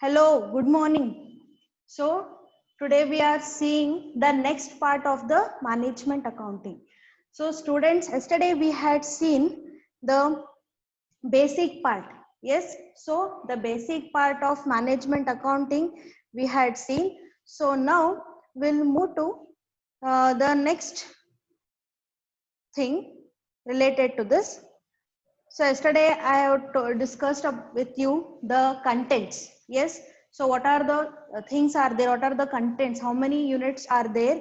Hello, good morning. So, today we are seeing the next part of the management accounting. So, students, yesterday we had seen the basic part. Yes, so the basic part of management accounting we had seen. So, now we'll move to the next thing related to this. So yesterday I have discussed with you the contents. Yes. So what are the things are there? What are the contents? How many units are there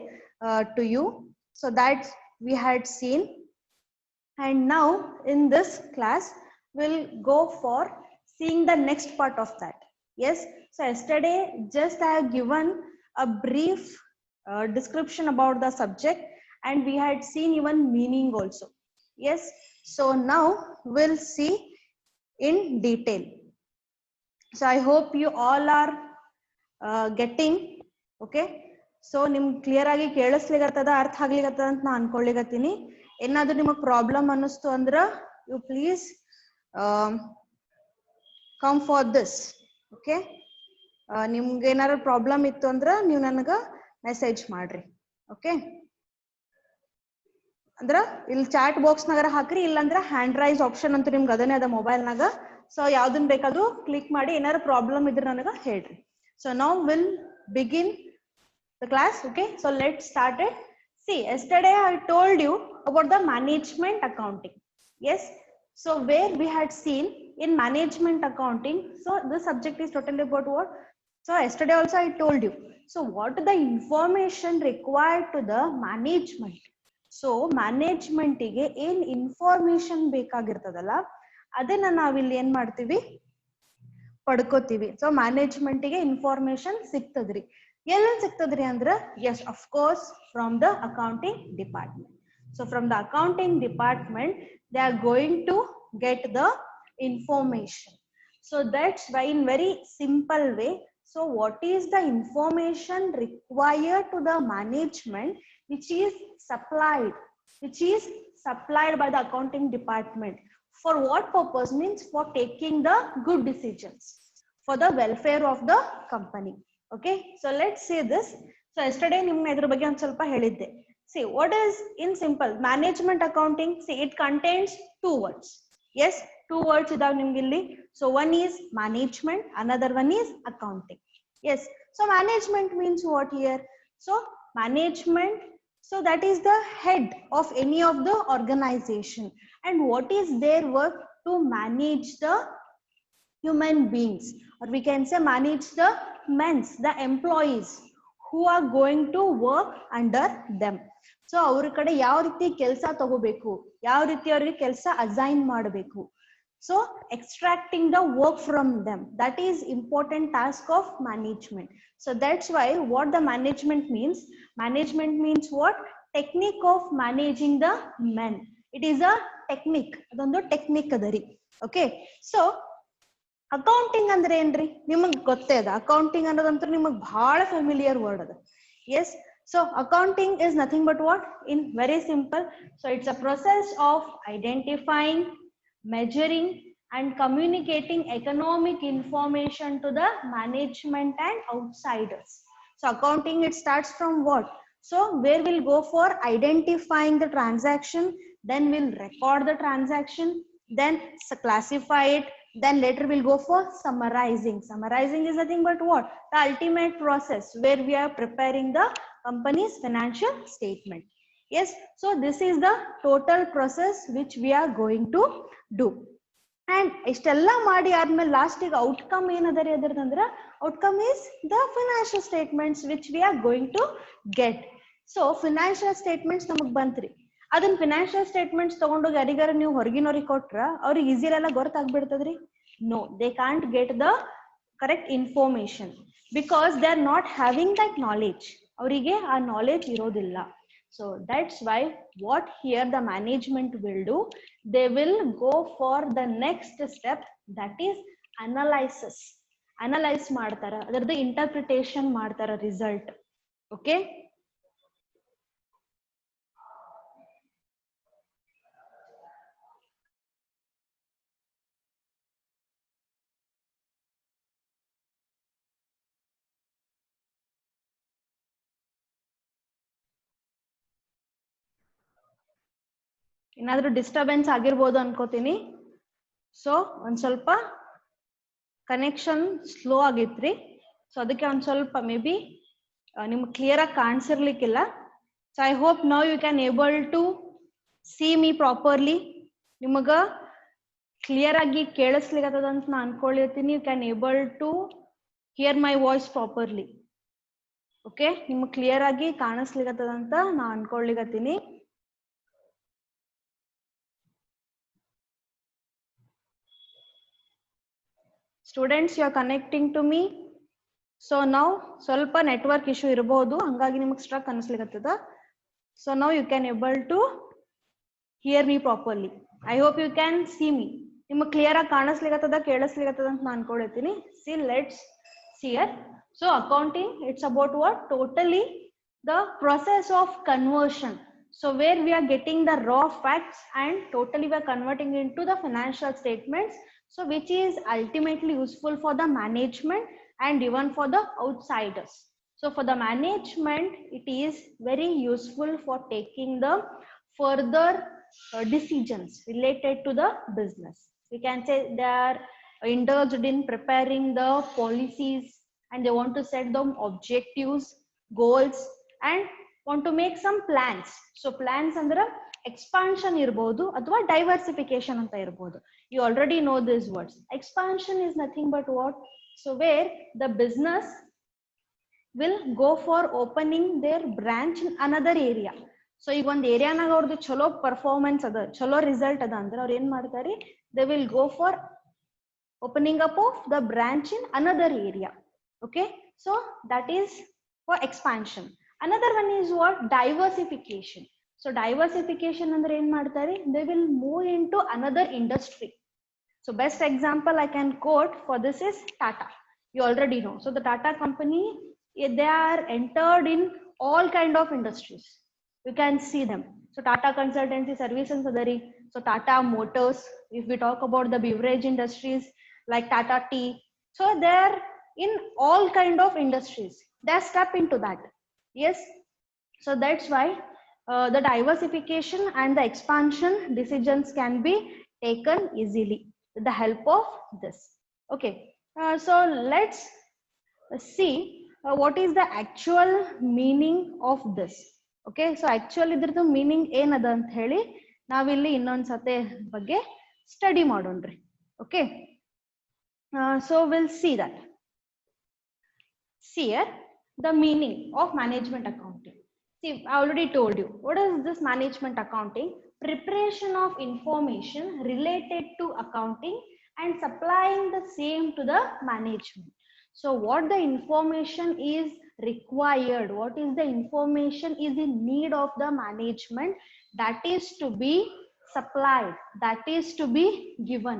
to you? So that we had seen. And now in this class, we'll go for seeing the next part of that. Yes. So yesterday just I have given a brief description about the subject and we had seen even meaning also. Yes. So now we'll see in detail. So I hope you all are getting okay. So ನಿಮ್ clear ಆಗಿ ಕೇಳಿಸ್ಲಿಕತ್ತದ ಅರ್ಥ ಆಗ್ಲಿಕತ್ತದ ಅಂತ ನಾ ಅನ್ಕೊಳ್ಳಿಕತ್ತೀನಿ. ಏನಾದ್ರೂ ನಿಮಗೆ problem ಅನ್ನಿಸ್ತು ಅಂದ್ರ you please come for this okay. ನಿಮ್ಗೆ ಏನಾದ್ರು ಪ್ರಾಬ್ಲಮ್ ಇತ್ತು ಅಂದ್ರ ನೀವು ನನಗೆ ಮೆಸೇಜ್ ಮಾಡ್ರಿ ಓಕೆ. ಅಂದ್ರ ಇಲ್ಲಿ ಚಾಟ್ ಬಾಕ್ಸ್ ನಾಗ ಹಾಕ್ರಿ, ಇಲ್ಲಾಂದ್ರ ಹ್ಯಾಂಡ್ ರೈಸ್ ಆಪ್ಷನ್ ಅಂತ ನಿಮ್ಗೆ ಅದನ್ನೇ ಅದ ಮೊಬೈಲ್ನಾಗ. ಸೊ ಯಾವ್ದನ್ ಬೇಕಾದ್ರೂ ಕ್ಲಿಕ್ ಮಾಡಿ ಏನಾದ್ರು ಪ್ರಾಬ್ಲಮ್ ಇದ್ರೆ ನನಗೆ ಹೇಳ್ರಿ. So now will begin the class. Okay, so let's start it. See, yesterday I told you about the management accounting. Yes, so where we had seen in management accounting, so this subject is totally about what? So yesterday also I told you, so what the information required to the management. So management ಗೆ ಏನ್ information ಬೇಕಾಗಿರ್ತದಲ್ಲ ಅದನ್ನ ನಾವಿಲ್ಲಿ ಏನ್ ಮಾಡ್ತೀವಿ, ಪಡ್ಕೋತೀವಿ. So management ಗೆ information ಸಿಗ್ತದ್ರಿ. ಎಲ್ಲ ಸಿಗ್ತದ್ರಿ ಅಂದ್ರ yes, of course from the accounting department. So from the accounting department they are going to get the information. So that's why in very simple way, so what is the information required to the management which is supplied by the accounting department? For what purpose? Means for taking the good decisions for the welfare of the company. Okay, so let's see this. So yesterday nimge idra ಬಗ್ಗೆ ಒಂದು ಸ್ವಲ್ಪ ಹೇಳಿದ್ದೆ. See, what is in simple management accounting? See, it contains two words. Yes, two words ಇದಾವೆ ನಿಮ್ಗೆ ಇಲ್ಲಿ. So one is management, another one is accounting. Yes, so management means what here? So management, so that is the head of any of the organization, and what is their work? To manage the human beings, or we can say manage the the employees who are going to work under them. So ಅವ್ರ ಕಡೆ ಯಾವ ರೀತಿ ಕೆಲಸ ತಗೋಬೇಕು, ಯಾವ ರೀತಿ ಅವರಿಗೆ ಕೆಲಸ ಅಸೈನ್ ಮಾಡಬೇಕು, so extracting the work from them, that is important task of management. So that's why what the management means what? Technique of managing the men. It is a technique, ಅದೊಂದು ಟೆಕ್ನಿಕ್ ಅದರಿ. Okay, so accounting ಅಂದ್ರೆ ಏನ್ರಿ ನಿಮಗ್ ಗೊತ್ತೇ ಅದ. Accounting ಅನ್ನೋದಂತೂ ನಿಮಗ್ ಬಹಳ ಫೆಮಿಲಿಯರ್ ವರ್ಡ್ ಅದ. Yes, so accounting is nothing but what? In very simple, so it's a process of identifying, measuring and communicating economic information to the management and outsiders. So accounting, it starts from what? So where we'll go for identifying the transaction, then we'll record the transaction, then classify it, then later we'll go for summarizing. Summarizing is nothing but what? The ultimate process where we are preparing the company's financial statement. Yes, so this is the total process which we are going to do. And ಇಷ್ಟೆಲ್ಲ ಮಾಡಿ ಆದ್ಮೇಲೆ ಲಾಸ್ಟಿಗೆ outcome ಏನದರಿ ಅದರದಂದ್ರ outcome is the financial statements which we are going to get. So financial statements ನಮಗ್ ಬಂತ್ರಿ, ಅದನ್ನ financial statements ತಗೊಂಡೋಗಿ ಯಾರಿಗಾರ ನೀವು ಹೊರಗಿನವ್ರಿಗೆ ಕೊಟ್ರ ಅವ್ರಿಗೆ ಈಸಿಲೆಲ್ಲ ಗೊತ್ತಾಗ್ಬಿಡ್ತದ್ರಿ? No, they can't get the correct information because they are not having that knowledge. ಅವರಿಗೆ ಆ ನಾಲೆಜ್ ಇರೋದಿಲ್ಲ. So that's why what here the management will do, they will go for the next step, that is analysis. Analyze ಮಾಡ್ತಾರ, ಅದರದ್ದು interpretation ಮಾಡ್ತಾರ result. Okay. ಏನಾದ್ರೂ disturbance ಆಗಿರ್ಬೋದು ಅನ್ಕೋತೀನಿ. So ಒಂದ್ ಸ್ವಲ್ಪ ಕನೆಕ್ಷನ್ ಸ್ಲೋ ಆಗಿತ್ರಿ. ಸೊ ಅದಕ್ಕೆ ಒಂದ್ ಸ್ವಲ್ಪ ಮೇ ಬಿ ನಿಮ್ಗೆ ಕ್ಲಿಯರ್ ಆಗಿ ಕಾಣಿಸಿರ್ಲಿಕ್ಕಿಲ್ಲ. So I hope now you can able to see me properly. ನಿಮಗ ಕ್ಲಿಯರ್ ಆಗಿ ಕೇಳಿಸ್ಲಿಕ್ಕತ್ತದ ಅಂತ ನಾ ಅನ್ಕೊಳ್ಳಿರ್ತೀನಿ. You can able to hear my voice properly. Okay, ನಿಮ್ಗೆ ಕ್ಲಿಯರ್ ಆಗಿ ಕಾಣಿಸ್ಲಿಕ್ಕತ್ತದ ಅಂತ ನಾ ಅನ್ಕೊಳ್ಳಿಕತ್ತೀನಿ. Students, you are connecting to me. So ನಾವು ಸ್ವಲ್ಪ ನೆಟ್ವರ್ಕ್ ಇಶ್ಯೂ ಇರಬಹುದು, ಹಂಗಾಗಿ ನಿಮಗೆ ಸ್ಟ್ರಕ್ ಅನಿಸ್ಲಿಕ್ಕತ್ತದ. So now you can able to hear me properly. I hope you can see me. ನಿಮಗೆ ಕ್ಲಿಯರ್ ಆಗಿ ಕಾಣಿಸ್ಲಿಕ್ಕತ್ತದ, ಕೇಳಿಸ್ಲಿಕ್ಕತ್ತದ ಅಂತ ನಾನು ಅನ್ಕೊಳ್ತೀನಿ. See let's see here. So accounting, it's about what? Totally the process of conversion. So where we are getting the raw facts and totally we are converting into the financial statements. So which is ultimately useful for the management and even for the outsiders. So for the management, it is very useful for taking the further decisions related to the business. We can say they are indulged in preparing the policies and they want to set them objectives, goals, and want to make some plans. So plans ಅಂದ್ರೆ expansion ಇರಬಹುದು ಅಥವಾ diversification ಅಂತ ಇರಬಹುದು. You already know these words. Expansion is nothing but what? So where the business will go for opening their branch in another area. So ಈಗ ಒಂದು ಏರಿಯಾನಾಗ ಅವ್ರದ್ದು ಚಲೋ performance ಅದ, ಚಲೋ ರಿಸಲ್ಟ್ ಅದ ಅಂದ್ರೆ ಅವ್ರು ಏನ್ ಮಾಡ್ತಾರೆ? They will go for opening up of the branch in another area. Okay, so that is for expansion. Another one is what? Diversification. So diversification ಅಂದ್ರೆ ಏನ್ ಮಾಡ್ತಾರೆ? They will move into another industry. So best example I can quote for this is Tata. You already know. So the Tata company, they are entered in all kind of industries. You can see them. So Tata Consultancy Services adari. So Tata Motors, if we talk about the beverage industries like Tata Tea, so they are in all kind of industries. They step into that. Yes, so that's why the diversification and the expansion decisions can be taken easily with the help of this. Okay, so let's see what is the actual meaning of this. Okay, so actually ಇದ್ರದ್ದು meaning ಏನದ ಅಂತ ಹೇಳಿ ನಾವಿಲ್ಲಿ ಇನ್ನೊಂದ್ಸತೆ ಬಗ್ಗೆ study ಮಾಡೋಣ್ರಿ. Okay, so we'll see that. See here the meaning of management accounting. See, I already told you what is this management accounting. Preparation of information related to accounting and supplying the same to the management. So what the information is required, what is the information is in need of the management, that is to be supplied, that is to be given.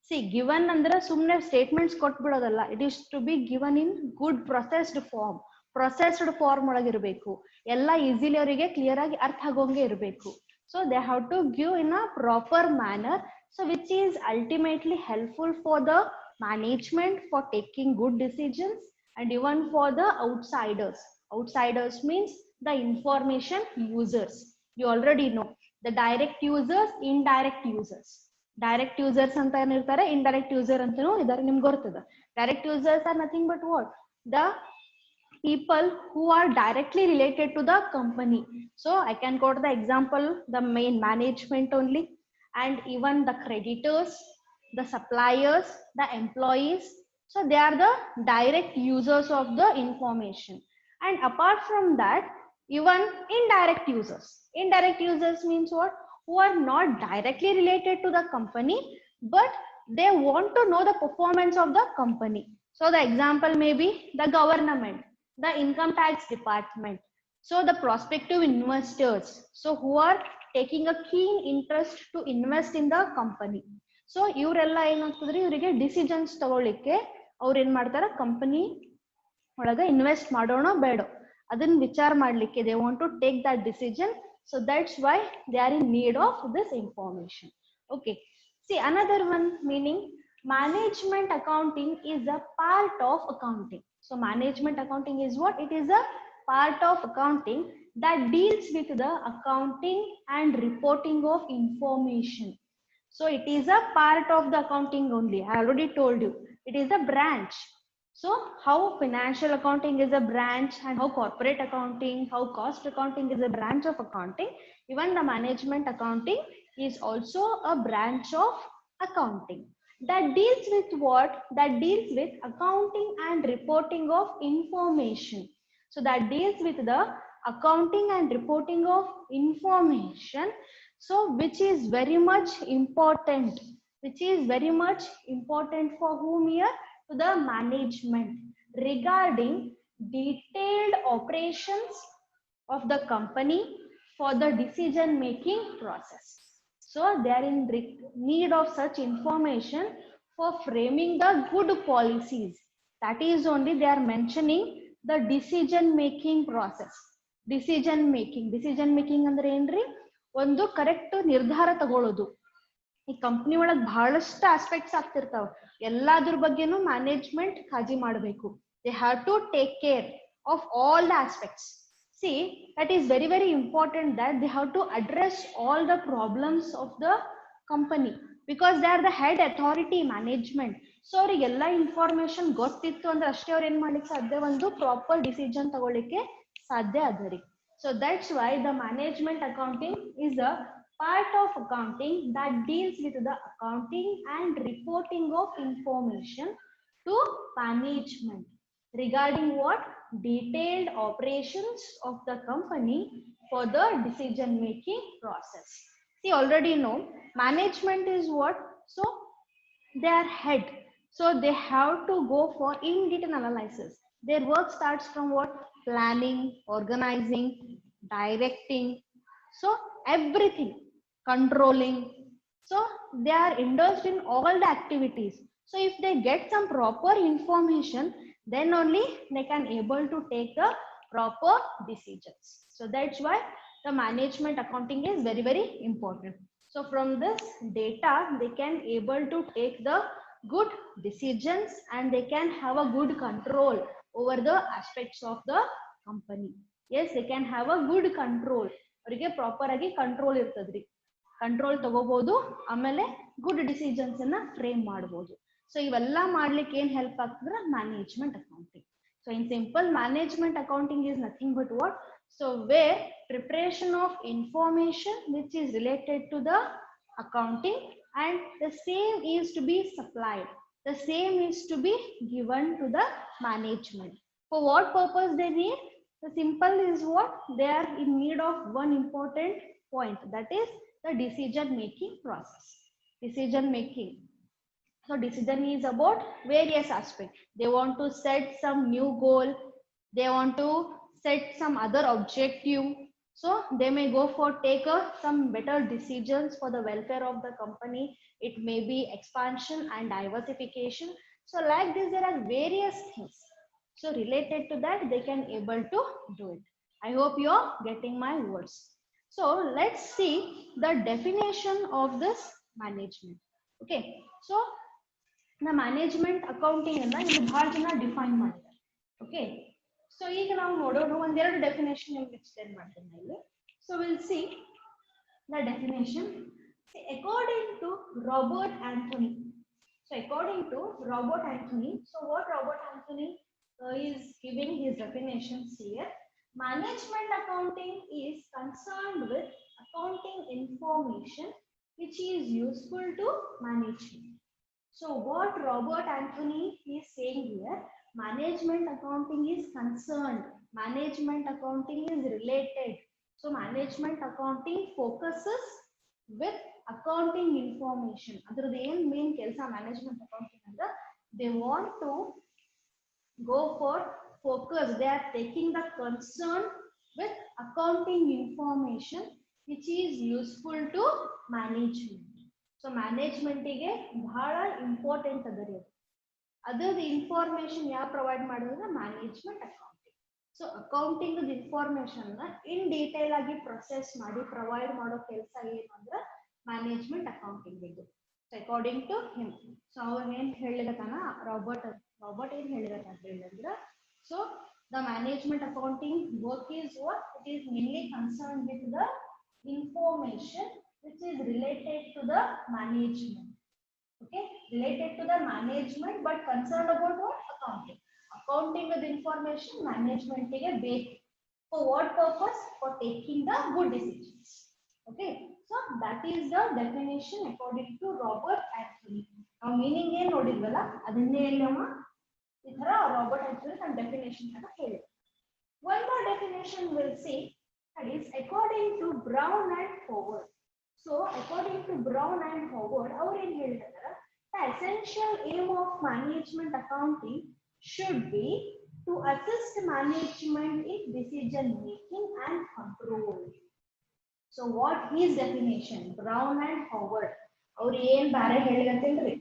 See, given ಅಂದ್ರೆ ಸುಮ್ಮನೆ statements ಕೊಟ್ಬಿಡೋದಲ್ಲ. It is to be given in good processed form. Processed form ಒಳಗಿರಬೇಕು. ಎಲ್ಲ easily ಅವರಿಗೆ clear ಆಗಿ ಅರ್ಥ ಆಗೋಂಗೆ ಇರಬೇಕು. So they have to give in a proper manner. So which is ultimately helpful for the management for taking good decisions and even for the outsiders. Outsiders means the information users. You already know the direct users, indirect users. Direct users ಅಂತ ಏನಿರ್ತಾರೆ, indirect user ಅಂತನೂ ಇದಾರೆ, ನಿಮ್ಗೆ ಗೊತ್ತದ. Direct users are nothing but what? The people who are directly related to the company. So I can quote the example, the main management only, and even the creditors, the suppliers, the employees. So they are the direct users of the information. And apart from that, even indirect users. Indirect users means what? Who are not directly related to the company, but they want to know the performance of the company. So the example may be the government, the income tax department, so the prospective investors, so who are taking a keen interest to invest in the company. So ಇವರೆಲ್ಲ ಏನಾಗ್ತದ್ರಿ, ಇವರಿಗೆ decisions ತಗೊಳ್ಳಿಕ್ಕೆ ಅವ್ರು ಏನ್ ಮಾಡ್ತಾರ, company ಒಳಗೆ invest ಮಾಡೋಣ ಬೇಡ ಅದನ್ನ ವಿಚಾರ ಮಾಡ್ಲಿಕ್ಕೆ they want to take that decision. So that's why they are in need of this information. Okay, see another one meaning, management accounting is a part of accounting. So management accounting is what? It is a part of accounting that deals with the accounting and reporting of information. So it is a part of the accounting only. I already told you it is a branch. So how financial accounting is a branch, and how corporate accounting, how cost accounting is a branch of accounting, even the management accounting is also a branch of accounting. That deals with what? That deals with accounting and reporting of information. So that deals with the accounting and reporting of information. So which is very much important, for whom here? To the management, regarding detailed operations of the company for the decision making process. So they are in need of such information for framing the good policies. That is only they are mentioning the decision making process. decision making ಅಂದ್ರೆ ಏನ್ರಿ? ಒಂದು correct ನಿರ್ಧಾರ ತಗೊಳ್ಳೋದು. ಈ company ಒಳಗ್ ಬಹಳಷ್ಟು aspects ಆಗ್ತಿರ್ತಾವ, ಎಲ್ಲಾದ್ರ ಬಗ್ಗೆನೂ management ಕಾಳಜಿ ಮಾಡಬೇಕು. They have to take care of all the aspects. See, that is very very important that they have to address all the problems of the company, because they are the head authority management. So ಅವ್ರಿಗೆ ಎಲ್ಲ information ಗೊತ್ತಿತ್ತು ಅಂದ್ರೆ ಅಷ್ಟೇ ಅವ್ರು ಏನ್ ಮಾಡ್ಲಿಕ್ಕೆ ಸಾಧ್ಯ, ಒಂದು ಪ್ರಾಪರ್ ಡಿಸಿಷನ್ ತಗೊಳ್ಳಿಕ್ಕೆ ಸಾಧ್ಯ ಅದರಿ. So that's why the management accounting is a part of accounting that deals with the accounting and reporting of information to management regarding what? Detailed operations of the company for the decision making process. See, already know management is what? So they are head, so they have to go for in detail analysis. Their work starts from what? Planning, organizing, directing, so everything, controlling. So they are indulged in all the activities. So if they get some proper information, then only they can able to take the proper decisions. So that's why the management accounting is very very important. So from this data they can able to take the good decisions, and they can have a good control over the aspects of the company. Yes, they can have a good control. ಅವರಿಗೆ proper ಆಗಿ control ಇರ್ತದ್ರಿ, control ತಗೋಬಹುದು, ಆಮೇಲೆ good decisions ಅನ್ನ frame ಮಾಡಬಹುದು. So ಇವೆಲ್ಲ ಮಾಡ್ಲಿಕ್ಕೆ ಏನ್ ಹೆಲ್ಪ್ ಆಗ್ತದ್ರ? Management accounting. So in simple, management accounting is nothing but what? So where preparation of information which is related to the accounting, and the same is to be supplied, the same is to be given to the management. For what purpose they need? The simple is what? They are in need of one important point, that is the decision making process. Decision making. So decision is about various aspects. They want to set some new goal, they want to set some other objective. So they may go for take some better decisions for the welfare of the company. It may be expansion and diversification. So like this, there are various things. So related to that, they can able to do it. I hope you are getting my words. So let's see the definition of this management. Okay, so the management accounting ಅನ್ನ ಇಲ್ಲಿ ಬಹಳ ಜನ define ಮಾಡಿದ್ದಾರೆ. Okay, so ಈಗ ನಾವು ನೋಡೋಣ ಒಂದೆರಡು definition ನಿಮ್ಗೆ ಎಕ್ಸ್ಪ್ಲೇನ್ ಮಾಡ್ತೀನಿ ಇಲ್ಲಿ. So will see the definition. See, according to Robert Anthony. So according to Robert Anthony, so what Robert Anthony is giving his definitions here. Management accounting is concerned with accounting information which is useful to management. So what Robert Anthony is saying here, management accounting is concerned, management accounting is related. So management accounting focuses with accounting information. Adradu ಏನು main ಕೆಲಸ management accounting ಅಂದ್ರೆ, they want to go for focus, they are taking the concern with accounting information which is useful to management. So management ಗೆ ಬಹಳ important ಅದರಿ ಅದು. ಅದರ information ಯಾವ provide ಮಾಡಿದ್ರೆ management accounting. So accounting information ನ in detail ಆಗಿ process ಮಾಡಿ ಪ್ರೊವೈಡ್ ಮಾಡೋ ಕೆಲಸ ಏನು ಅಂದ್ರೆ ಮ್ಯಾನೇಜ್ಮೆಂಟ್ ಅಕೌಂಟಿಂಗ್ ಇದು. So according to him, so ಅವ್ರು ಏನ್ ಹೇಳಿದತಾನ ರಾಬರ್ಟ್ ಏನ್ ಹೇಳಿದಾರೆ ಅಂತ ಹೇಳಿದ್ರೆ, so The management accounting work is what? It is mainly concerned with the information which is related to the management. Okay, related to the management, but concerned about what? Accounting. Accounting with information, management take a base. For what purpose? For taking the good decisions. Okay, so that is the definition according to Robert Anthony. Now meaning ಏನು ನೋಡಿದ್ವಲ್ಲ ಅದನ್ನೇ ನಮ್ಮ ಈ ತರ Robert Anthony ನಮ್ಮ definition ಅನ್ನು ಹೇಳಿದ್ರು. One more definition we'll see, that is according to Brown and Howard. So according to Brown and Howard, ಅವರು ಏನು ಹೇಳಿದ್ದಾರೆ, the essential aim of management accounting should be to assist management in decision making and control. So what his definition, Brown and Howard, ಅವರು ಏನು ಬೇರೆ ಹೇಳಿರಂತೇಳ್ರಿ,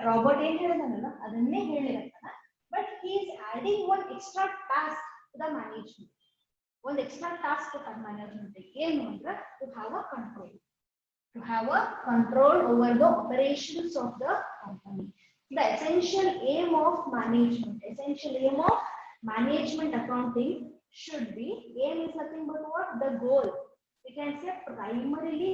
Robert ಏನು ಹೇಳಿದಾನಲ್ಲ ಅದನ್ನೇ ಹೇಳಿರಂತಾನ, but he is adding one extra task to the management. One extra task to the management ಏನು ಅಂದ್ರೆ to have a control. To have a control over the operations of the company. The essential aim of management, essential aim of management accounting should be, aim is nothing but what? The goal. We can say primarily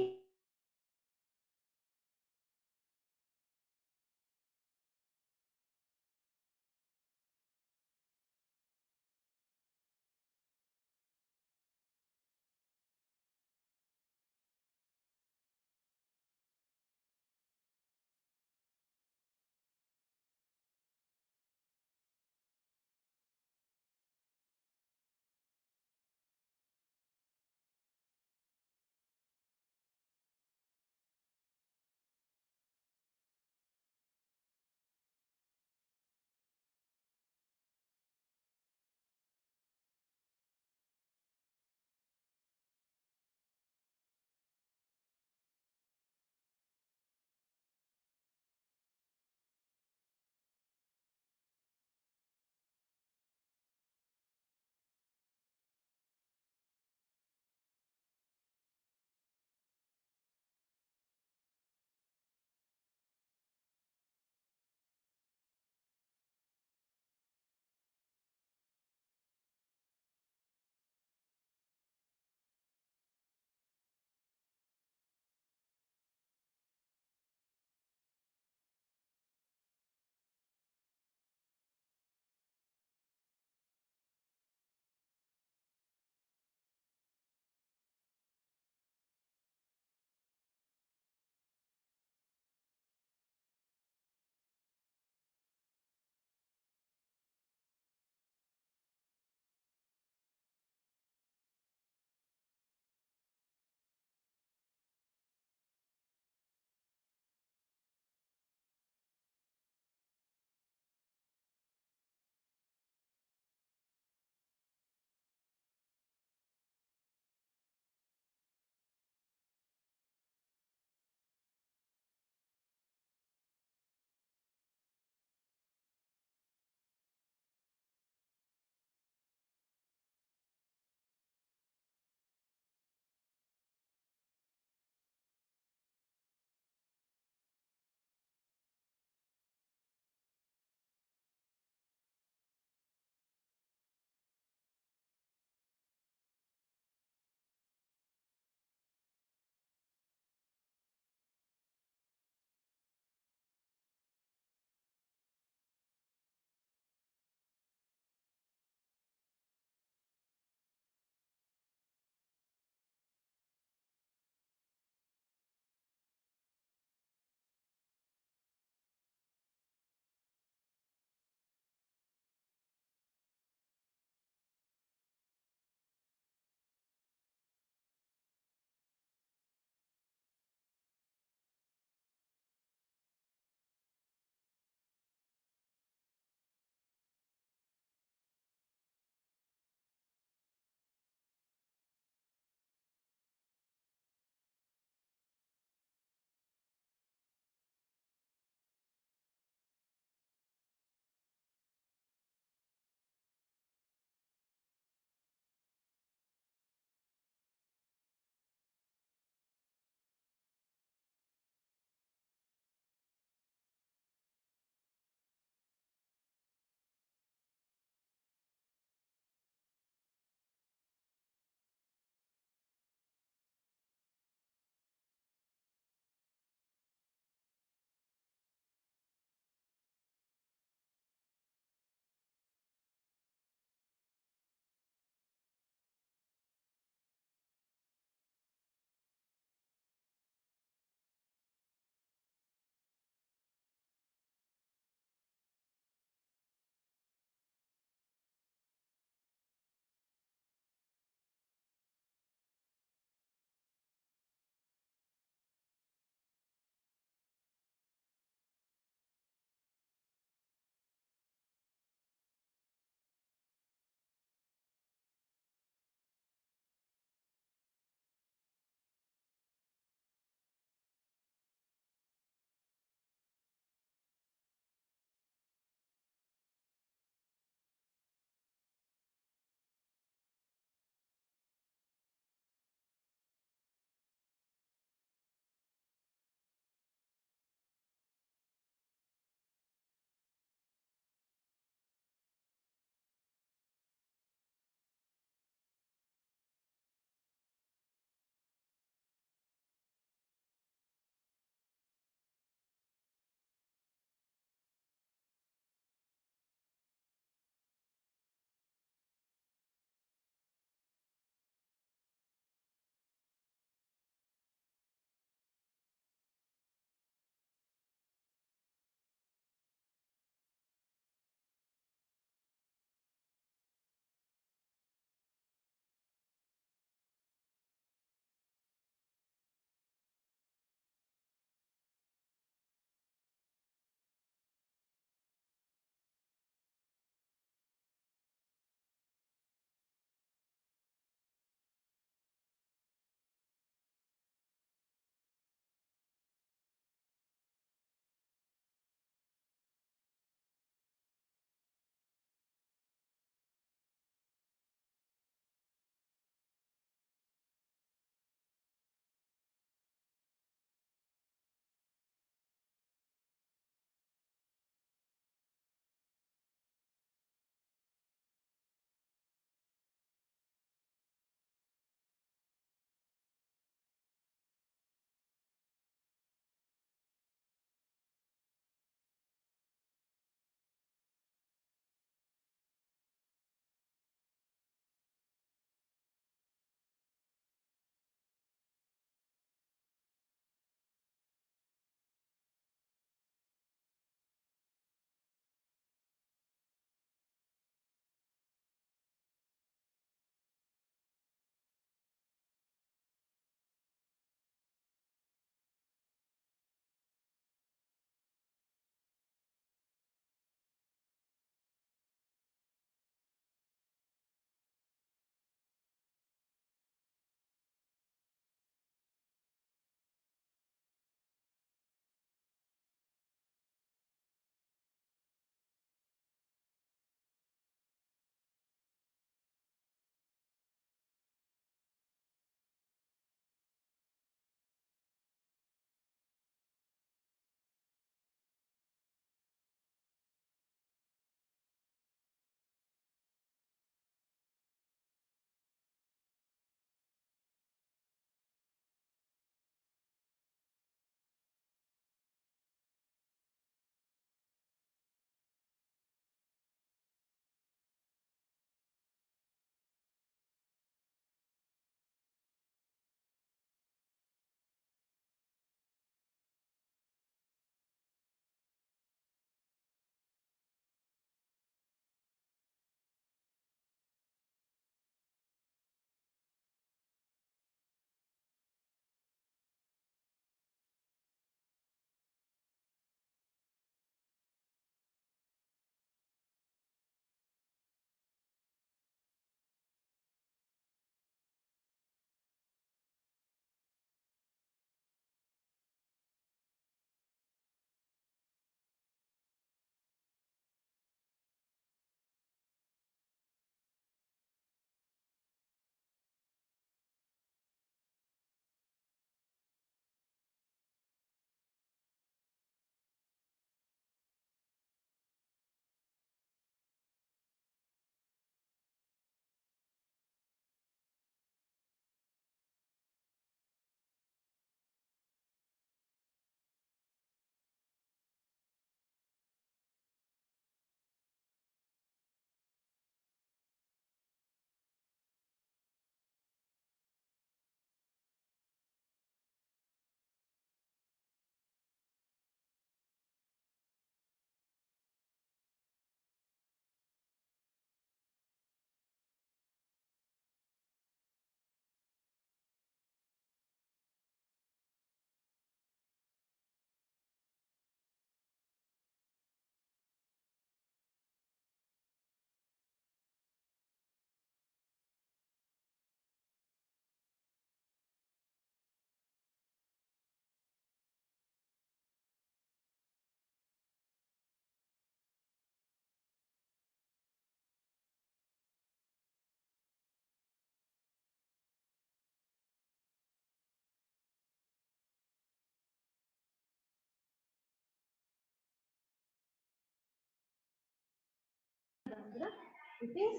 It is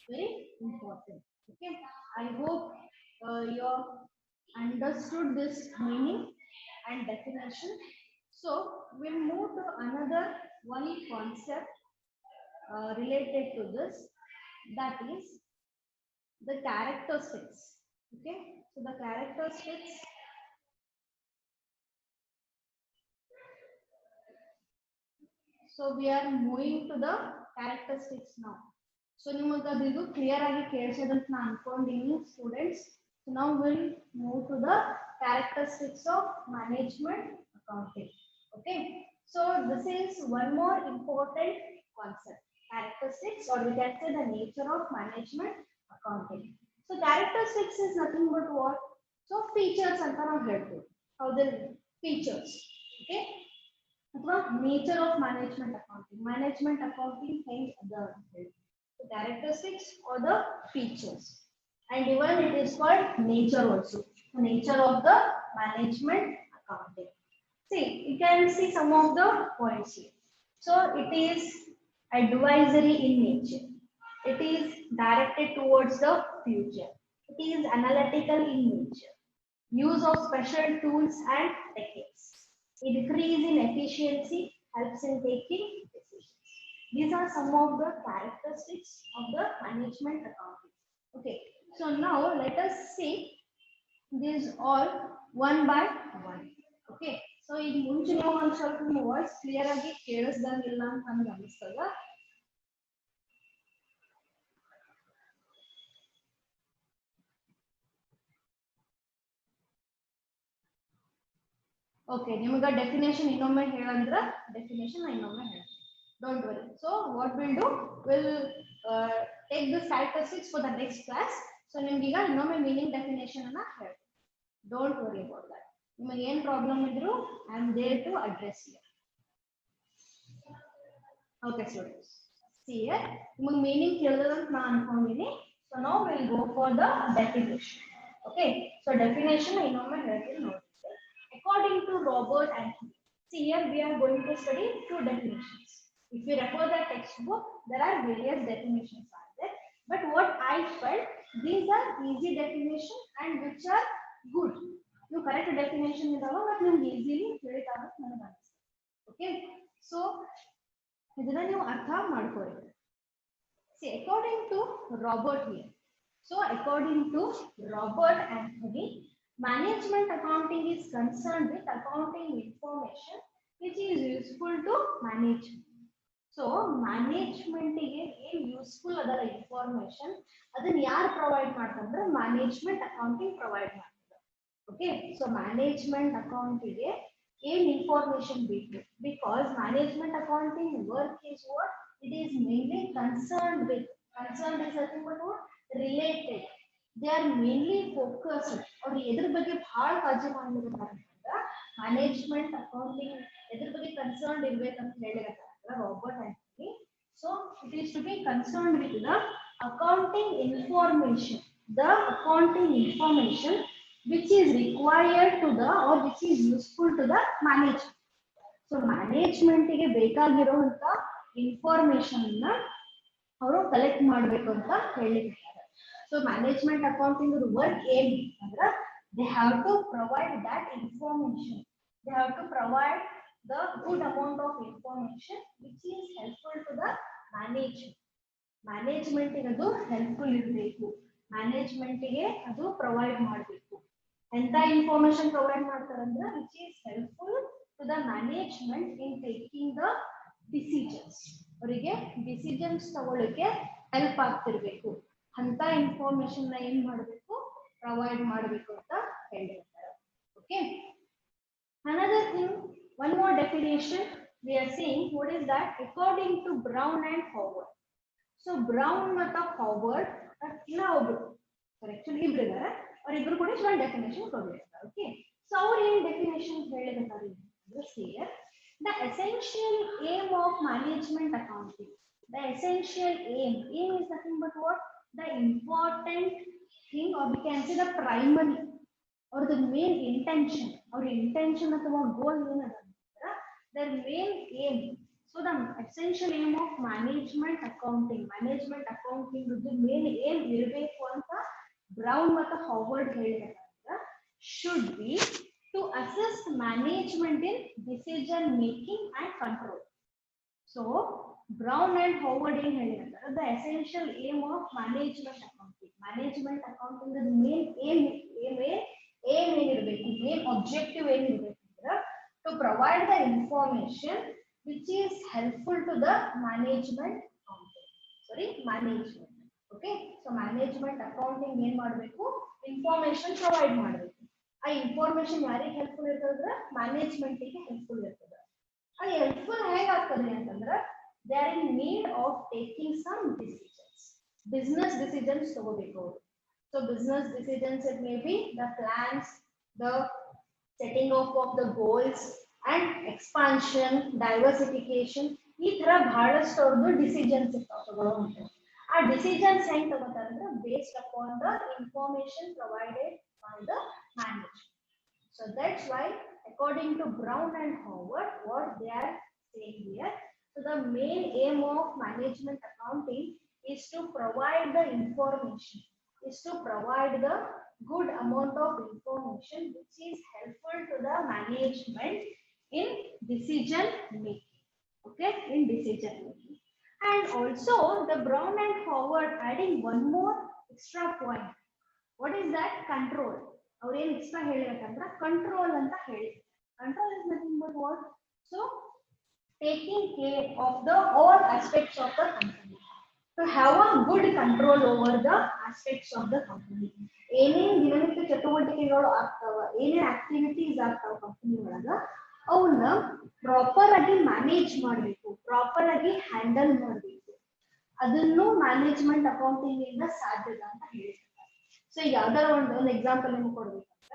very important. Okay, I hope you understood this meaning and definition. So we'll move to another one concept related to this, that is the characteristics. Okay, so the characteristics. So we are moving to the characteristics now. So ನಿಮಗೆ ಅದು ಇದು clear ಆಗಿ ಕೇಳಿಸೋದು ಅಂತ ನಾನು ಅನ್ಕೊಂಡಿದ್ದೀನಿ students. So now we'll move to the characteristics of management accounting. Okay, so this is one more important concept, characteristics, or we can say the nature of management accounting. So characteristics is nothing but what? So features ಅಂತ ನಾವು ಹೇಳ್ತೀವಿ. ಹೌದಾ? Features. Okay, ಅಥವಾ nature of management accounting. Management accounting ಹೆಂಗ್ ಅದ ಅಂತ ಹೇಳಿ. The characteristics or the features, and even it is called nature also. The nature of the management accounting. See, you can see some of the points here. So it is advisory in nature. It is directed towards the future. It is analytical in nature. Use of special tools and techniques. Increase in efficiency, helps in taking decisions. These are some of the characteristics of the management accounting. Okay, so now let us see these all one by one. Okay, so ಈಗ ಮುಂಚೆ ನೀವು ಒಂದು ಸ್ವಲ್ಪ ನಿಮ್ಮ voice clear ಆಗಿ ಕೇಳಿಸ್ದಂಗಿಲ್ಲ ಅಂತ ನನಗೆ ಅನಿಸ್ತದ. ಓಕೆ, ನಿಮಗೆ ಡೆಫಿನೇಷನ್ ಇನ್ನೊಮ್ಮೆ ಹೇಳಂದ್ರ ಡೆಫಿನೇಷನ್ ಇನ್ನೊಮ್ಮೆ ಹೇಳ್ತೀನಿ. Don't worry. So what we'll do, we'll take this characteristics for the next class. So ನಿಮಗೆ ಈಗ ಇನ್ನೊಮ್ಮೆ ಮೀನಿಂಗ್ ಡೆಫಿನೇಷನ್ ಅನ್ನ ಹೇಳ್ತೀನಿ. Don't worry about that. ನಿಮಗೆ ಏನು ಪ್ರಾಬ್ಲಮ್ ಇದ್ರು I am there to address here. Okay students, see here ನಿಮಗೆ meaning ತಿಳಿದದ ಅಂತ ನಾನು ಅನ್ಕೊಂಡಿದ್ದೀನಿ. So now we'll go for the definition. Okay, so definition ಇನ್ನೊಮ್ಮೆ ಹೇಳ್ತೀನಿ ನೋಡಿ. According to Robert Anthony, see here we are going to study two definitions. If you refer the textbook, there are various definitions are there. But what I felt, these are easy definition and which are good. You correct definition idava, but you easily ತಿಳಿತಾವ ಅಂತ ನನಗೆ ಅನಿಸುತ್ತೆ. Okay, so ಇದನ್ನ ನೀವು ಅರ್ಥ ಮಾಡ್ಕೊಳ್ಳಿ. See, according to Robert here. So according to Robert Anthony, management accounting is concerned with accounting information which is useful to manage. So management ಗೆ ಏನು useful ಅದರ ಇನ್ಫಾರ್ಮೇಶನ್ ಅದನ್ನ ಯಾರು ಪ್ರೊವೈಡ್ ಮಾಡ್ತಾರೆ? ಮ್ಯಾನೇಜ್ಮೆಂಟ್ ಅಕೌಂಟಿಂಗ್ ಪ್ರೊವೈಡ್ ಮಾಡ್ತಾರೆ. ಓಕೆ, ಸೊ ಮ್ಯಾನೇಜ್ಮೆಂಟ್ ಅಕೌಂಟಿಗೆ ಏನು information ಬೇಕು? Because management accounting work is what it is mainly concerned with. Concerned is nothing but what related. They are mainly focused. ಅವ್ರು ಎದ್ರ ಬಗ್ಗೆ ಬಹಳ ಕಾಳಜಿ ಮಾಡ್ಲಿಕ್ಕೆ ಮ್ಯಾನೇಜ್ಮೆಂಟ್ ಅಕೌಂಟಿಂಗ್ ಎದ್ರ ಬಗ್ಗೆ concerned ಇರ್ಬೇಕಂತ ಹೇಳಿರತ್ತ Robert Anthony. So it is to be concerned with the accounting information, the accounting information which is required to the or which is useful to the management. So management ಗೆ ಬೇಕಾಗಿರುವಂತ information ಅನ್ನ ಅವರು collect ಮಾಡಬೇಕು ಅಂತ ಹೇಳಿದ್ದಾರೆ. So management accounting work ಏನು ಅಂದ್ರೆ they have to provide that information. They have to provide the good amount of information which is helpful to the management. Management ಗೆ ಅದು ಹೆಲ್ಪ್ಫುಲ್ ಇರಬೇಕು. ಮ್ಯಾನೇಜ್ಮೆಂಟ್ ಗೆ ಅದು ಪ್ರೊವೈಡ್ ಮಾಡಬೇಕು. ಎಂತ ಇನ್ಫಾರ್ಮೇಶನ್ ಪ್ರೊವೈಡ್ ಮಾಡ್ತಾರೆ ಅಂದ್ರೆ which is helpful to the management in taking the decisions. ಅವರಿಗೆ ಡಿಸಿಷನ್ಸ್ ತಗೊಳ್ಳಕ್ಕೆ ಹೆಲ್ಪ್ ಆಗ್ತಿರ್ಬೇಕು. ಅಂತ ಇನ್ಫಾರ್ಮೇಶನ್ ನ ಏನ್ ಮಾಡಬೇಕು? ಪ್ರೊವೈಡ್ ಮಾಡಬೇಕು ಅಂತ ಹೇಳಿರ್ತಾರೆ. Okay, another thing, one more definition we are seeing, what is that? According to Brown and Howard. So Brown ಮತ್ತು Howard ಇಲ್ಲ ಒಬ್ರು actually ಇಬ್ರು ಇದ್ದಾರೆ. ಅವ್ರ ಇಬ್ರು ಕೂಡ ಒಂದು ಡೆಫಿನೇಷನ್ ಕೊಟ್ಟಿರ್ತಾರೆ. ಓಕೆ, ಸೊ ಅವ್ರು ಏನು ಡೆಫಿನೇಷನ್ ಹೇಳಿರ್ತಾರೆ ಅಂದ್ರೆ here the essential aim of management accounting. The essential aim is nothing but what? The important thing, or we can say the primary or the main intention, or intention ಅಥವಾ goal ಏನದ their main aim. So the essential aim of management accounting main aim ಇರಬೇಕು ಅಂತ brown ಮತ್ತು Harvard ಹೇಳಿದ್ದಾರೆ. Should be to assist management in decision making and control. So Brown and Howard in ಹೇಳಿದ್ದಾರೆ the essential aim of management accounting the main aim ಏನಿರಬೇಕು, main objective ಏನಿರಬೇಕು ಅಂದ್ರೆ to provide the information which is helpful to the management. Okay, so management accounting ಏನ್ ಮಾಡಬೇಕು, information provide ಮಾಡಬೇಕು. ಆ information ಯಾರಿಗೆ helpful ಇರ್ತದ್ರೆ ಮ್ಯಾನೇಜ್ಮೆಂಟ್ ಗೆ ಹೆಲ್ಪ್ಫುಲ್ ಇರ್ತದೆ. ಅದು ಹೆಲ್ಪ್ಫುಲ್ ಹೇಗೆ ಆಗ್ತದೆ ಅಂತಂದ್ರೆ they are in need of taking some decisions, business decisions ತಗೋಬೇಕು ಅವರು. So business decisions it may be the plans, the setting of the goals and expansion, diversification, ಈ ತರ ಬಹಳಷ್ಟು ಅವ್ರದ್ದು ಡಿಸಿಷನ್ಸ್ ಇರ್ತಾವೆ ತಗೊಳ್ಳೋ. ಆ ಡಿಸಿಷನ್ಸ್ ಹೆಂಗ್ ತಗೋತಾರೆ ಅಂದ್ರೆ based upon the information provided by the management. So that's why according to Brown and Howard what they are saying here, so the main aim of management accounting is to provide the information, is to provide the good amount of information which is helpful to the management in decision making. Okay, in decision making. And also the Brown and Howard adding one more extra point. What is that? Control. ಅವ್ರು ಏನು extra ಹೇಳಿರತ್ತಂದ್ರೆ control ಅಂತ ಹೇಳಿ. Control is nothing but what? So taking care of the all aspects of the company, to have a good control over the aspects of the company. ಏನೇನು ದಿನನಿತ್ಯ ಚಟುವಟಿಕೆಗಳು ಆಗ್ತಾವ, ಏನೇನು activities ಆಗ್ತಾವ ಕಂಪನಿ ಒಳಗ, ಅವನ್ನ ಪ್ರಾಪರ್ ಆಗಿ ಮ್ಯಾನೇಜ್ ಮಾಡಬೇಕು, ಪ್ರಾಪರ್ ಆಗಿ ಹ್ಯಾಂಡಲ್ ಮಾಡಬೇಕು. ಅದನ್ನು ಮ್ಯಾನೇಜ್ಮೆಂಟ್ ಅಕೌಂಟಿಂಗ್ ಇಂದ ಸಾಧ್ಯದ ಅಂತ ಹೇಳ್ತಾರೆ. ಸೊ ಯಾವ್ದಾರ ಒಂದು ಎಕ್ಸಾಂಪಲ್ ನಿಮ್ಗೆ ಕೊಡ್ಬೇಕಂತ,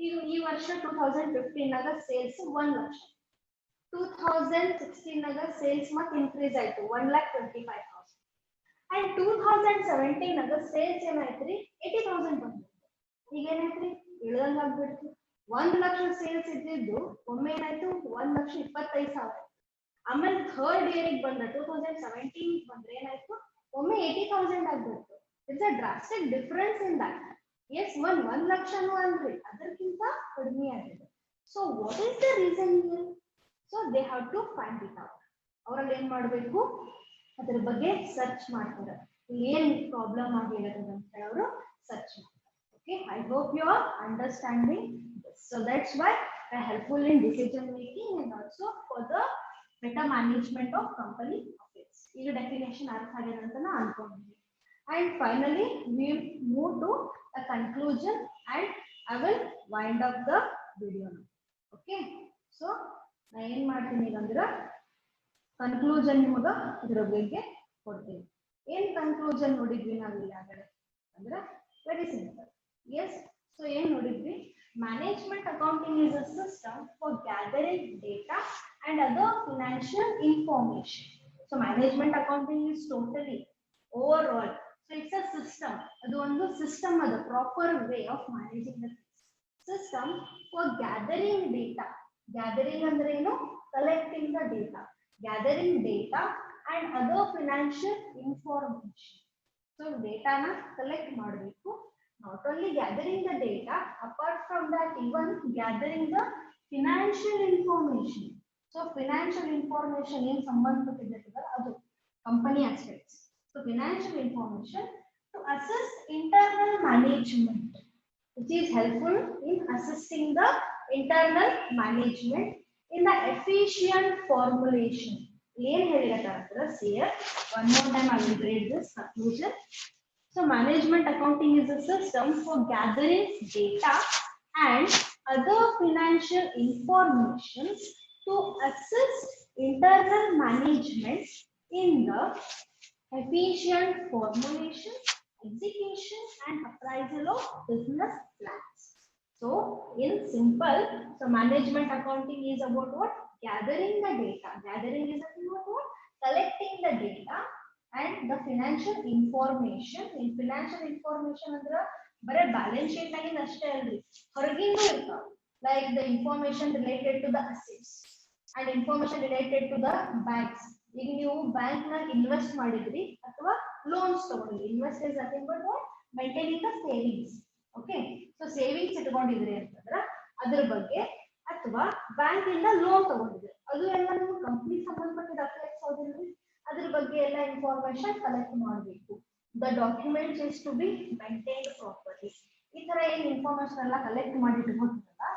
ಈಗ ಈ ವರ್ಷ 2015 ನಾಗ ಸೇಲ್ಸ್ 1 ಲಕ್ಷ, 2016 ನಾಗ ಸೇಲ್ಸ್ ಮತ್ತೆ ಇನ್ಕ್ರೀಸ್ ಆಯ್ತು 1,25,000, ಅಂಡ್ 2017 ನಾಗ ಸೇಲ್ಸ್ ಏನಾಯ್ತ್ರಿ 80,000 ಬಂತು. ಈಗ ಏನಾಯ್ತ್ರಿ ಇಳ್ದಂಗ ಆಗ್ಬಿಡ್ತು. 1 ಲಕ್ಷ ಸೇಲ್ಸ್ ಇದ್ದಿದ್ದು ಒಮ್ಮೆ ಏನಾಯ್ತು 1,25,000. ಆಮೇಲೆ ಥರ್ಡ್ ಇಯರ್ ಬಂದ್ರೆ 2017 ಬಂದ್ರೆ ಏನಾಯ್ತು ಒಮ್ಮೆ 80,000 ಆಗ್ಬಿಡ್ತು. It's a drastic difference in that. Yes, 1 ಲಕ್ಷನೂ ಅಲ್ರಿ, ಅದಕ್ಕಿಂತ ಕಡಿಮೆ ಆಗಿದೆ. So what is the reason here? So they have to find it out. ಅವರಲ್ಲಿ ಏನ್ ಮಾಡಬೇಕು, ಅದ್ರ ಬಗ್ಗೆ ಸರ್ಚ್ ಮಾಡ್ತಾರೆ, ಏನ್ ಪ್ರಾಬ್ಲಮ್ ಆಗಿರೋದು ಅಂತ ಹೇಳಿ ಅವರು ಸರ್ಚ್ ಮಾಡ್ತಾರೆ. Okay, I hope you are understanding this. So that's why they are helpful in decision making and also for the better management of company affairs. ಈಗ ಡೆಫಿನೇಷನ್ ಅರ್ಥ ಆಗಿದೆ ಅಂತ ನಾನು ಅನ್ಕೊಂಡಿದ್ದೀನಿ. And finally we move to a conclusion and I will wind up the video now. Okay, so na ಏನು ಮಾಡ್ತೀನಿ ಅಂದ್ರೆ conclusion ನಿಮಗೆ ಇದರ ಬಗ್ಗೆ ಕೊಡ್ತೀನಿ. ಏನು ಕನ್ಕ್ಲೂಷನ್ ನೋಡಿದ್ವಿ ನಾವು ಈಗಾಗಲೇ ಅಂದ್ರೆ ವೆರಿ ಸಿಂಪಲ್. ಎಸ್, ಸೊ ಏನು ನೋಡಿದ್ವಿ, management accounting is a system for gathering data and other financial information. So management accounting is totally overall, so it's a system, adu ondu system, adu proper way of managing the system for gathering data. Gathering andre eno, collecting the data, gathering data and other financial information. So data na collect ಮಾಡಬೇಕು, not only gathering the data, apart from that even gathering the financial information. So financial information in ಸಂಬಂಧಪಟ್ಟಿದೆ ಅದು company aspects. So financial information to assist internal management, which is helpful in assisting the internal management in the efficient formulation. ಏನ್ ಹೇಳಿರತ್ತಾರ here, one more time I will read this conclusion. So management accounting is a system for gathering data and other financial information to assist internal management in the efficient formulation, execution and appraisal of business plans. So in simple, so management accounting is about what? Gathering the data. Gathering is about what? Collecting the data and the financial information. In financial information ಅಂದ್ರೆ ಬರೇ balance sheet ನಾಗಿಂದ ಅಷ್ಟೇ ಅಲ್ರಿ, ಹೊರಗಿಂದ ಇರ್ತಾವ, like the information related to the assets, and information related to the banks. ಈಗ ನೀವು bank ನ invest ಮಾಡಿದ್ರಿ ಅಥವಾ ಲೋನ್ಸ್ ತಗೊಂಡ್ರಿ, invest is nothing but what maintaining the savings. Okay, so savings ಇಟ್ಕೊಂಡಿದ್ರಿ ಅಂತಂದ್ರೆ ಅದ್ರ ಬಗ್ಗೆ, ಅಥವಾ ಬ್ಯಾಂಕ್ ಇಂದ ಲೋನ್ ತಗೊಂಡಿದ್ರಿ, ಅದು ಎಲ್ಲ ನೀವು ಕಂಪ್ನಿ ಸಂಬಂಧಪಟ್ಟ ಅಫೇರ್ಸ್ ಹೌದಿಲ್ರಿ, ಅದ್ರ ಬಗ್ಗೆ ಎಲ್ಲ ಇನ್ಫಾರ್ಮೇಶನ್ ಕಲೆಕ್ಟ್ ಮಾಡಬೇಕು. The documents is to be maintained properly. ಈ ತರ ಏನ್ ಇನ್ಫಾರ್ಮೇಶನ್ ಎಲ್ಲ ಕಲೆಕ್ಟ್ ಮಾಡಿ ಇಟ್ಕೊಳ್ತೀರಲ್ಲ,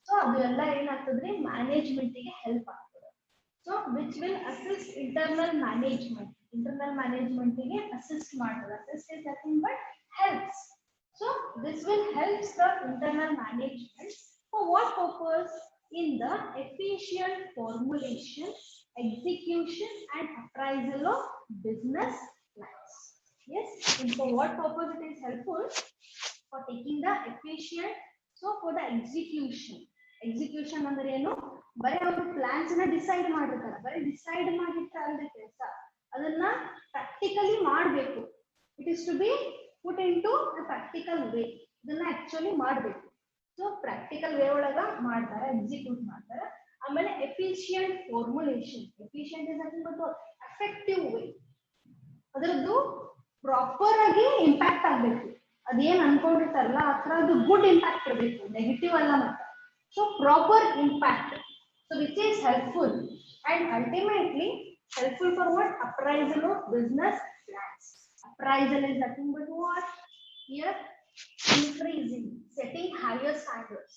ಸೊ ಅದು ಎಲ್ಲ ಏನಾಗ್ತದ್ರಿ ಮ್ಯಾನೇಜ್ಮೆಂಟ್ ಗೆ ಹೆಲ್ಪ್ ಆಗ್ತದೆ. So which will assist internal management. Internal management ಗೆ ಅಸಿಸ್ಟ್ ಮಾಡ್ತದೆ. Assist is nothing but helps. So this will helps the internal management for what purpose? In the efficient formulation, execution and appraisal of business plans. Yes, and for what purpose it is helpful? For taking the efficient, so for the execution. Execution ಅಂದ್ರೆ ಏನು? ಬರೀ ಅವರು plants ನ decide ಮಾಡಿರ್ತಾರೆ, ಬರೀ decide ಮಾಡಿರ್ತಾರೆ ಕೆಲಸ, ಅದನ್ನ ಪ್ರಾಕ್ಟಿಕಲಿ ಮಾಡಬೇಕು. It is to be put into a practical way. ಇದನ್ನ ಆಕ್ಚುಲಿ ಮಾಡಬೇಕು. ಸೊ ಪ್ರಾಕ್ಟಿಕಲ್ ವೇ ಒಳಗ ಮಾಡ್ತಾರೆ, ಎಕ್ಸಿಕ್ಯೂಟ್ ಮಾಡ್ತಾರೆ. ಆಮೇಲೆ efficient formulation. Efficient is nothing but effective way. ಅದರದ್ದು ಪ್ರಾಪರ್ ಆಗಿ ಇಂಪ್ಯಾಕ್ಟ್ ಆಗಬೇಕು. ಅದೇನ್ ಅನ್ಕೊಂಡಿರ್ತಾರಲ್ಲ ಆ ತರ ಅದು ಗುಡ್ ಇಂಪ್ಯಾಕ್ಟ್ ಇರಬೇಕು, ನೆಗೆಟಿವ್ ಅಲ್ಲ ಮತ್ತೆ. So proper impact, so which is helpful and ultimately helpful for what? Appraisal of business plans. Appraisal is nothing but what? Here increasing, setting higher standards.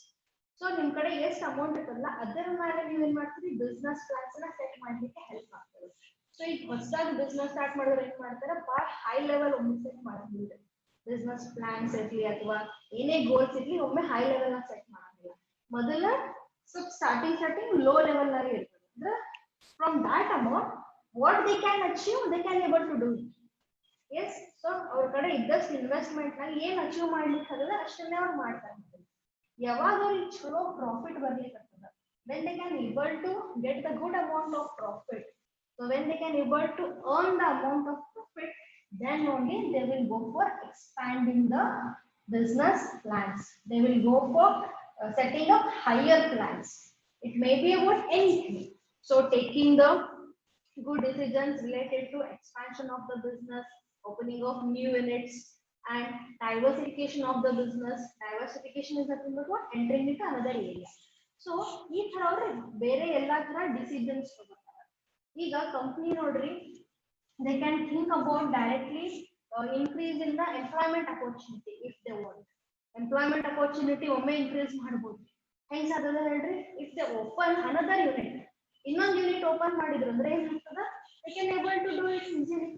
So ನಿಮ್ಮ ಕಡೆ ಎಷ್ಟು ಅಮೌಂಟ್ ಇರ್ತದಲ್ಲ ಅದರ ಮೇಲೆ ನೀವು ಏನ್ ಮಾಡ್ತೀರಿ, ಬಿಸ್ನೆಸ್ ಪ್ಲಾನ್ಸ್ ನ ಸೆಟ್ ಮಾಡ್ಲಿಕ್ಕೆ ಹೆಲ್ಪ್ ಆಗ್ತದೆ. ಸೊ ಈಗ ಹೊಸದಾಗಿ ಬಿಸ್ನೆಸ್ ಸ್ಟಾರ್ಟ್ ಮಾಡಿದ್ರೆ ಏನ್ ಮಾಡ್ತಾರೆ, ಬಹಳ ಹೈ ಲೆವೆಲ್ ಒಮ್ಮೆ ಸೆಟ್ ಮಾಡಿದ್ರೆ ಬಿಸ್ನೆಸ್ ಪ್ಲಾನ್ಸ್ ಇರ್ಲಿ ಅಥವಾ ಏನೇ ಗೋಲ್ಸ್ ಇರ್ಲಿ ಒಮ್ಮೆ ಹೈ ಲೆವೆಲ್ ನ ಸೆಟ್ ಮಾಡಂಗಿಲ್ಲ. ಮೊದಲ ಸ್ವಲ್ಪ ಸ್ಟಾರ್ಟಿಂಗ್ ಲೋ ಲೆವೆಲ್ ನಾಗ ಇರ್ತದೆ. ಅಂದ್ರೆ from that amount what they can achieve, they can able to do it. Yes, so ಅವ್ರ ಕಡೆ ಇದ್ದಷ್ಟು ಇನ್ವೆಸ್ಟ್ಮೆಂಟ್ ನ ಏನ್ ಅಚೀವ್ ಮಾಡ್ಲಿಕ್ಕೆ ಆಗಲ್ಲ ಅಷ್ಟನ್ನೇ ಅವ್ರು ಮಾಡ್ತಾರೆ. ಯಾವಾಗ ಅವ್ರಿಗೆ ಚಲೋ ಪ್ರಾಫಿಟ್ ಬರ್ಲಿಕ್ಕೆ ಆಗ್ತದ, when they can able to get the good amount of profit, so when they can able to earn the amount of profit, then only they will go for expanding the business plans. They will go for setting up higher plans. It may be about anything. So taking the good decisions related to expansion of the business, opening of new units and diversification of the business. Diversification is nothing but what? Entering into another area. So ಈ ತರ ಅವ್ರೆ ಬೇರೆ ಎಲ್ಲಾ ತರ decisions ತಗೋತಾರೆ. ಈಗ company ನೋಡ್ರಿ, they can think about directly increase in the employment opportunity if they want. Employment opportunity ಒಮ್ಮೆ increase ಮಾಡಬಹುದು. ಹೆಂಗ್ ಸಾಧ್ಯ ಹೇಳ್ರಿ, if they open another unit, ಇನ್ನೊಂದು ಯೂನಿಟ್ ಓಪನ್ ಮಾಡಿದ್ರು ಅಂದ್ರೆ ಏನಾಗ್ತದ, they can able to do it easily.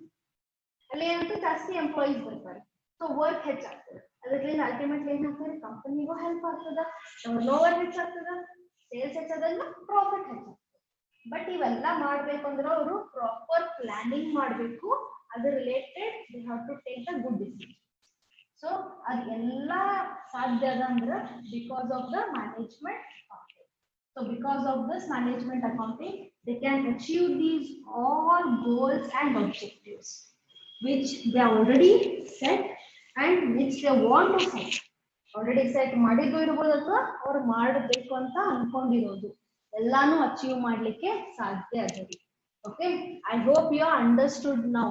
ಅಲ್ಲಿ ಏನಂತ ಜಾಸ್ತಿ ಎಂಪ್ಲಾಯೀಸ್ ಬರ್ತಾರೆ, ಸೊ ವರ್ಕ್ ಹೆಚ್ಚಾಗ್ತದೆ. ಅದರಿಂದ ಅಲ್ಟಿಮೇಟ್ಲಿ ಏನಾಗ್ತದೆ, ಕಂಪನಿಗೂ ಹೆಲ್ಪ್ ಆಗ್ತದ, ಟರ್ನ್ಓವರ್ ಹೆಚ್ಚಾಗ್ತದ, ಸೇಲ್ಸ್ ಹೆಚ್ಚಾದಾಗ ಪ್ರಾಫಿಟ್ ಹೆಚ್ಚಾಗ್ತದೆ. ಬಟ್ ಇವೆಲ್ಲ ಮಾಡ್ಬೇಕು ಅಂದ್ರೆ ಅವರು ಪ್ರಾಪರ್ ಪ್ಲಾನಿಂಗ್ ಮಾಡಬೇಕು. ಅದ್ರ related they have to take the good decision. So ಅದೆಲ್ಲ ಸಾಧ್ಯ ಅದ ಅಂದ್ರೆ because of the management. So because of this management accounting, they can achieve these all goals and objectives which they already set and which they want to set. Already set ಮಾಡಿದ್ದು ಇರಬಹುದು ಅಥವಾ ಅವರು ಮಾಡಬೇಕು ಅಂತ ಅನ್ಕೊಂಡಿರೋದು ಎಲ್ಲಾನು ಅಚೀವ್ ಮಾಡ್ಲಿಕ್ಕೆ ಸಾಧ್ಯ ಆಗಿದೆ. Okay, I hope you understood now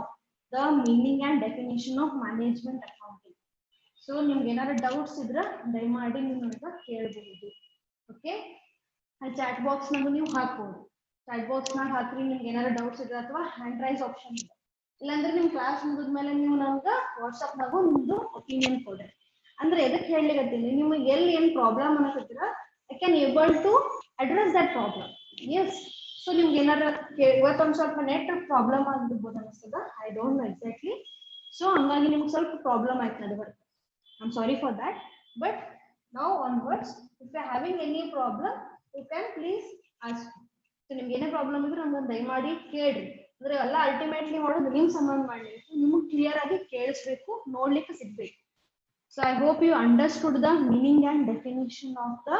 the meaning and definition of management accounting. So ನಿಮ್ಗೆ ಏನಾದ್ರು ಡೌಟ್ಸ್ ಇದ್ರೆ ದಯಮಾಡಿ ನೀವು ನನಗೆ ಕೇಳಬಹುದು. Okay, ಚಾಟ್ ಬಾಕ್ಸ್ ನಾಗ ನೀವು ಹಾಕಬಹುದು. ಚಾಟ್ ಬಾಕ್ಸ್ ನಾಗ ಹಾಕ್ರಿ ನಿಮ್ಗೆ ಏನಾದ್ರು ಡೌಟ್ಸ್ ಇದ್ರೆ ಅಥವಾ ಹ್ಯಾಂಡ್ ರೈಸ್ ಆಪ್ಷನ್ ಇದೆ. ಇಲ್ಲಾಂದ್ರೆ ನಿಮ್ ಕ್ಲಾಸ್ ಮುಗಿದ್ಮೇಲೆ ನೀವು ನಮ್ಗೆ ವಾಟ್ಸ್ಆಪ್ ನಾಗು ನಿಮ್ದು ಒಪಿನಿಯನ್ ಕೊಡ್ರಿ. ಅಂದ್ರೆ ಎದಕ್ಕೆ ಹೇಳಲಿಕತ್ತೀನಿ, ನಿಮಗೆ ಎಲ್ಲಿ ಏನ್ ಪ್ರಾಬ್ಲಮ್ ಅನ್ನಕತ್ತೀರ I can able to address that problem. Yes, so ನಿಮ್ಗೆ ಏನಾರ ಇವತ್ತೊಂದು ಸ್ವಲ್ಪ ನೆಟ್ ಪ್ರಾಬ್ಲಮ್ ಆಗಿರ್ಬೋದು ಅನಿಸ್ತದ, I don't know exactly. So ಹಂಗಾಗಿ ನಿಮ್ಗೆ ಸ್ವಲ್ಪ ಪ್ರಾಬ್ಲಮ್ ಆಯ್ತು ನಡ್ಬಾರ್ದು. I am sorry for that. But now onwards if you having any problem you can please ask. So ನಿಮ್ಗೆ ಏನೇ ಪ್ರಾಬ್ಲಮ್ ಇದ್ರೆ ನಮ್ಗೆ ದಯಮಾಡಿ ಕೇಳ್ರಿ. ಅಂದ್ರೆ ಎಲ್ಲ ಅಲ್ಟಿಮೇಟ್ಲಿ ಮಾಡೋದು ನಿಮ್ ಸಂಬಂಧ ಮಾಡ್ಲಿಕ್ಕೆ, ನಿಮಗೆ ಕ್ಲಿಯರ್ ಆಗಿ ಕೇಳಿಸ್ಬೇಕು, ನೋಡ್ಲಿಕ್ಕೆ ಸಿಗ್ಬೇಕು. So I hope you understood the meaning and definition of the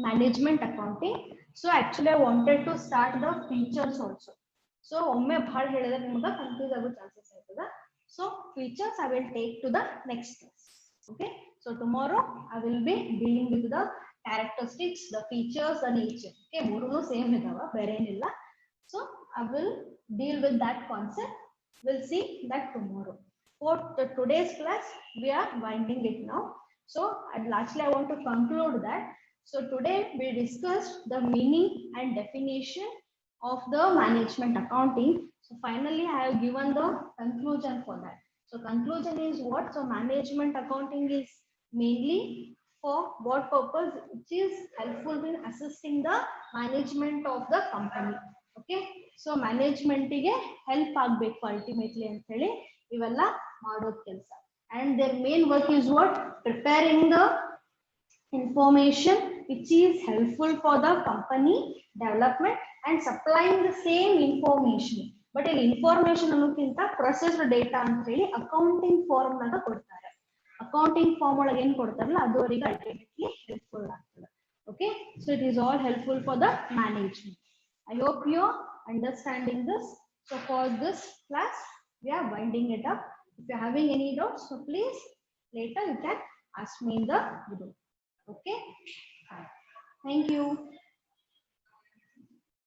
management accounting. So actually I wanted to start the features also. So ಒಮ್ಮೆ ಬಹಳ ಹೇಳಿದ್ರೆ ನಿಮಗೆ ಕನ್ಫ್ಯೂಸ್ ಆಗೋ ಚಾನ್ಸಸ್ ಇರ್ತದೆ. So features I will take to the next class. Okay, so tomorrow I will be dealing with the characteristics, the features, the nature. Okay, ಮೂರೂ same ಇದಾವ, ಬೇರೆ ಏನಿಲ್ಲ. So I will deal with that concept. We'll see that tomorrow. For today's class, we are winding it now. So lastly, I want to conclude that. So today we discussed the meaning and definition of the management accounting. So finally, I have given the conclusion for that. So conclusion is what? So management accounting is mainly for what purpose? Which is helpful in assisting the management of the company. Okay, so management ಗೆ help ಆಗಬೇಕು ultimately ಅಂತ ಹೇಳಿ ಇವೆಲ್ಲ ಮಾಡೋದು ಕೆಲಸ. And their main work is what? Preparing the information which is helpful for the company development and supplying the same information. But in information ಅನ್ನೋಕ್ಕಿಂತ processed data ಅಂತ ಹೇಳಿ accounting form ನಾಗ ಕೊಡ್ತಾರೆ. Accounting form ಒಳಗೆ ಏನು ಕೊಡ್ತಾರಲ್ಲ ಅದು ಅವರಿಗೆ ultimately helpful ಆಗ್ತದೆ. Okay, so it is all helpful for the management. I hope you are understanding this. So for this class, we are winding it up. If you are having any doubts, so please later you can ask me in the group. Okay. Thank you.